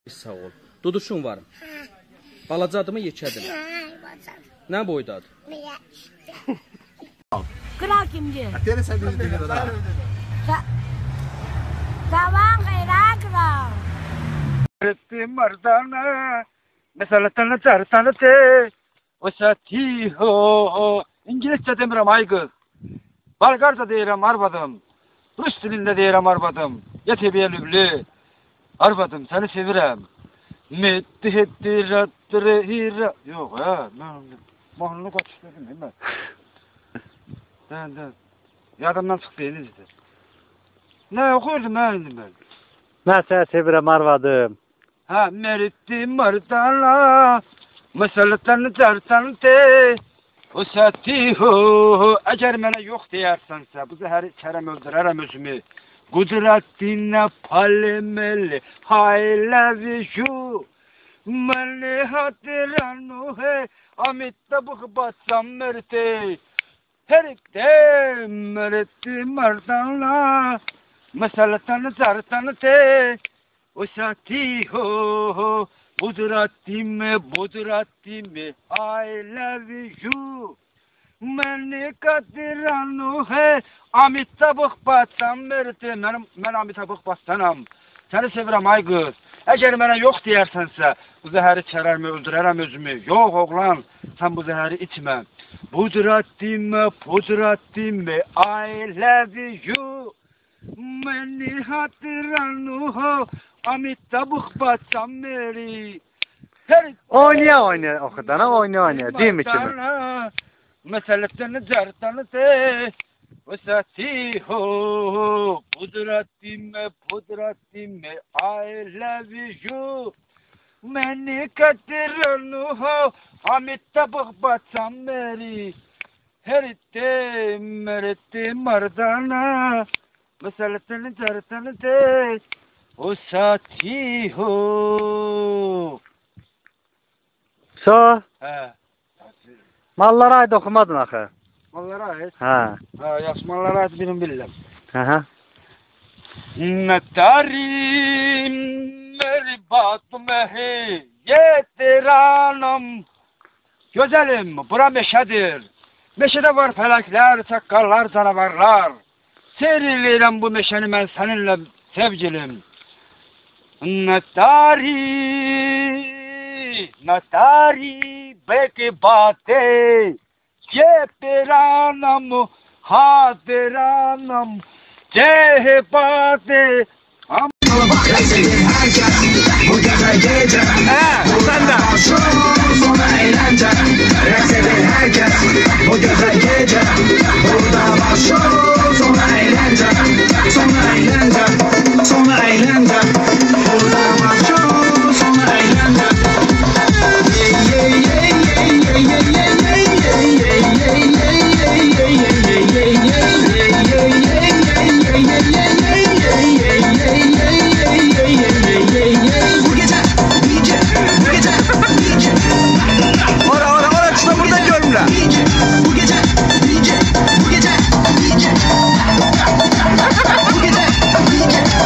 Sağ ol. Duduşun var mı? Balacadır mı, yekədir? Nə boydadır? Kral kimdi? Atere sen bizi dinle da. Tamam kral kral. Ettim mardana mesela tanıtı o sati ho İngilizce demiyorum aygı Balgarca deyirəm arvadım Rus dilinde deyirəm arvadım Yetebiye lüblü arvadım seni sevirəm Metti hetti rattırı hira Yok ha mahnını kaçırdım değil mi? Ben yadımdan çıktı elinizdir Ne okuyordum ben indim ben Mən səni sevirəm arvadım. Ha meritti mardana Meselelerini dersen de O sati ho Eğer bana yok deyersense Bu zehri içerem öldürerem özümü Kudretine palemeli I love you Meni hatiran he Amitta bu batsam merti Herikte meritti mardana Meselelerini dersen de O sati ho Budratime I love you Meni kadiranu he Amitabık batsam merti Ben amitabık batsanam Seni sevirəm ay kız Eğer bana yok deyersense Bu zehri içererimi öldürerem özümü Yok oğlan sen bu zehri içme Budratime I love you Meni hatiranu ho Amitabık batsam meri Oynaya oxudana oynaya. Deyim kimi. Meselelerini certanı de O sati ho Budratime I love you Meni katiranu ho Amitabık batsam meri Heritte meritte mardana Meselelerini certanı de O sati ho So, He mallara aid oxumadın axı. Mallara ait Hə. Ha yaş mallara ait benim bilirəm Hə. Netarim merbat mehi Yetiranım Güzelim bura meşedir Meşede var felekler, çakkallar, canavarlar Seyirleyirəm bu meşeni ben seninle sevgilim Natari beki bate Yepiranam hadiranam Cehbate Bu gece gece sen de Sonra eğlence Reks eder herkes Bu gece gece Burada başlıyor Sonra eğlence Sonra eğlence Sonra eğlence Burada başlıyor Sonra eğlence Bu gece DJ Bu gece DJ Ora işte burada görümler DJ Bu gece DJ Bu gece DJ Bu gece DJ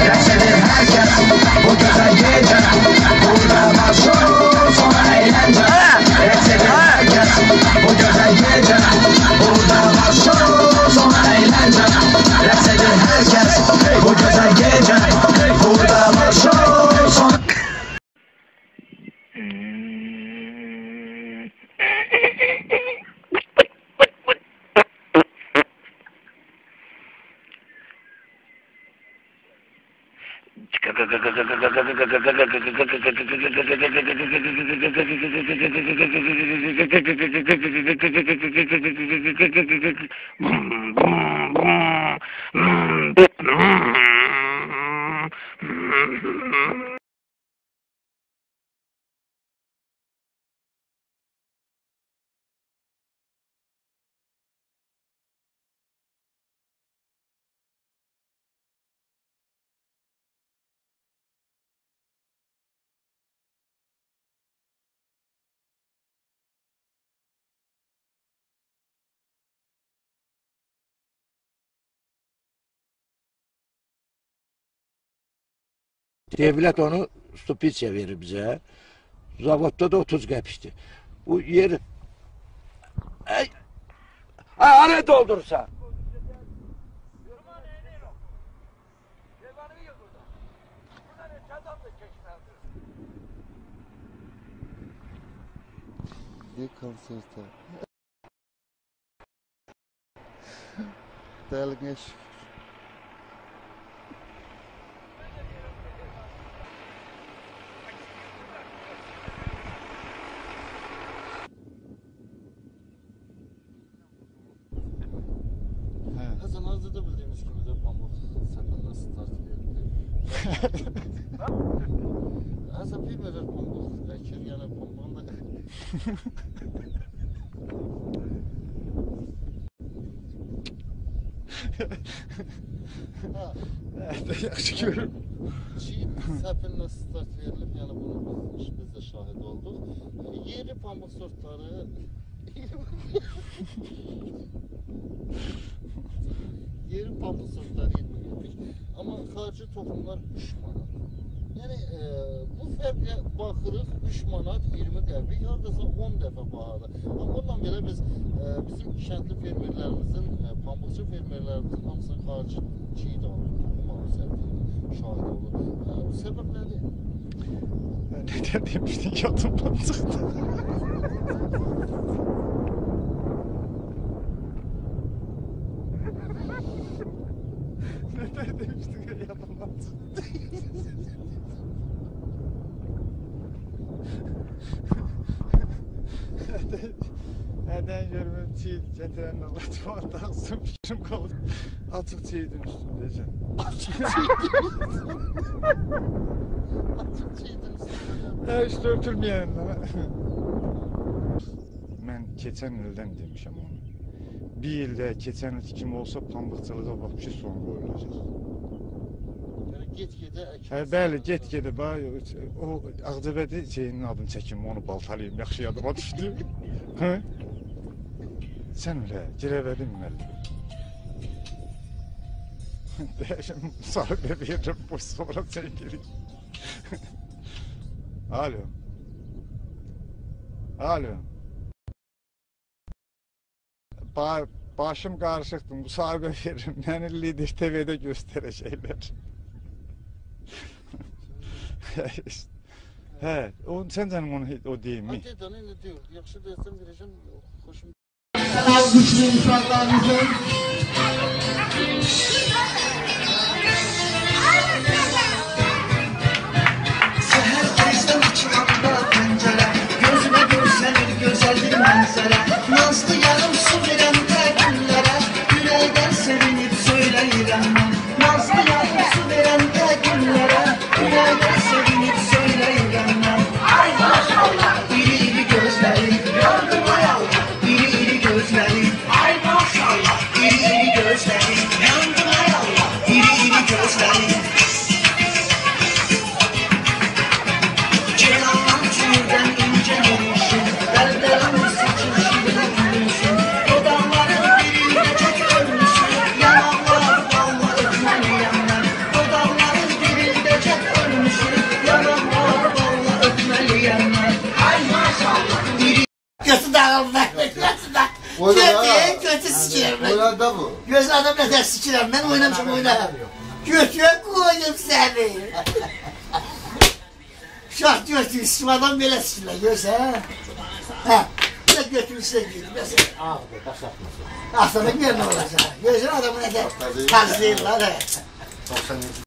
Reks eder herkes Bu gece gece Burada başlıyor Sonra eğlence Reks eder herkes Bu gece gece Burada başlıyor Sonra eğlence Reks eder herkes Bu gece gece Burada başlıyor Sonra Devlet onu stupidçe verir bize. Zavodda da 30 qəpikdir. Bu yeri... Araya doldursa. Bir konserte. Değerli şükür. Hasan hazırda bildiğimiz gibi de pamuk sakınla start verildi. Hasan bir verir pamuk ekir yani pamuğun da Evet, yaxşı görürüm. Çiğ səpinlə start verilib, yəni bunu biz də şahid olduq. Yeri pamuk sortları yeri pamuk sortları 20 qəpik. Amma xarici toxumlar 3 manat. Yəni bu fərqlə baxırıq 3 manat 20 qəpik, haradasa 10 dəfə bahadır. Amma bundan belə biz bizim kəndli fermerlərimizin, pamukçu fermerlərimizin hamısının xarici çiğ də alır, toxum alır sərfiyyə şahid olur. Bu səbəb nədir? Neden demiştin yadımdan çıxdı. Neden demiştin yadımdan çıxdı. Neden görmem çiğ getiren Allah tuvalet dağılsın fikrim kalır. Açık çiğdin üstündeyeceğim. Açık çiğdin üstündeyeceğim. İşte ötürmeyelim lan. Ben geçen ilden demişim onu. Bir ilde geçen il kim olsa pambıqçılığa vapşı son qoyulacaq. Yəni get-gedə Bəli, get-gedə bax o Ağcabədi şeyinin adını çəkim, onu baltalayım, yaxşı yadıma düşdü. Hə? Sən öyle girəvədin müəllim. Deyəşim, sahibə veririm, boş sonra sən girik. Alo. Alo. Başım qarışıqdır, müsahibə veririm. Məni Lider TV'də göstərəcəklər. Hə, sən canım onu o deyim mi? Hadi ne diyor? Yaxşı desem vereceğim. Hoşum. Güçlü uşaqlarımızın Səhər tezdən açılanda pəncərə Gözümə görsənir gözəl bir mənzərə Nazlı yarım su verən təqüllərə Ürəkdən sevinib söyləyirəm mən Nazlı yarım su verən təqüllərə Ürəkdən sevinib söyləyirəm mən Ay maşallah! İri gözləri yandım ayallah İri gözləri ay maşallah İri gözləri yandım ayallah İri gözləri Celallan çiğdən incə yürüyüşün Dəlbəlanı saçın şirin gülünsün O dağların birində çək ölmüşsün Yanaqlar valla öpməliyəm mən O dağların birində çək ölmüşsün Yanaqlar valla öpməliyəm mən Ay maşallah Götü dağılmak, götü dağılmak. Götü sikirəm ben. Oylarda bu. Göz adam ne ders sikirəm ben oynamışım oyna. Götüye koydum seni. Şah götü sikim adam böyle sikirler göz ha. Ha. Bir de götünün üstüne girdim mesela. Ah be taşatmasın. Aslında bir ne olacak? Gözün adamı ne de tarzlayırlar he. 92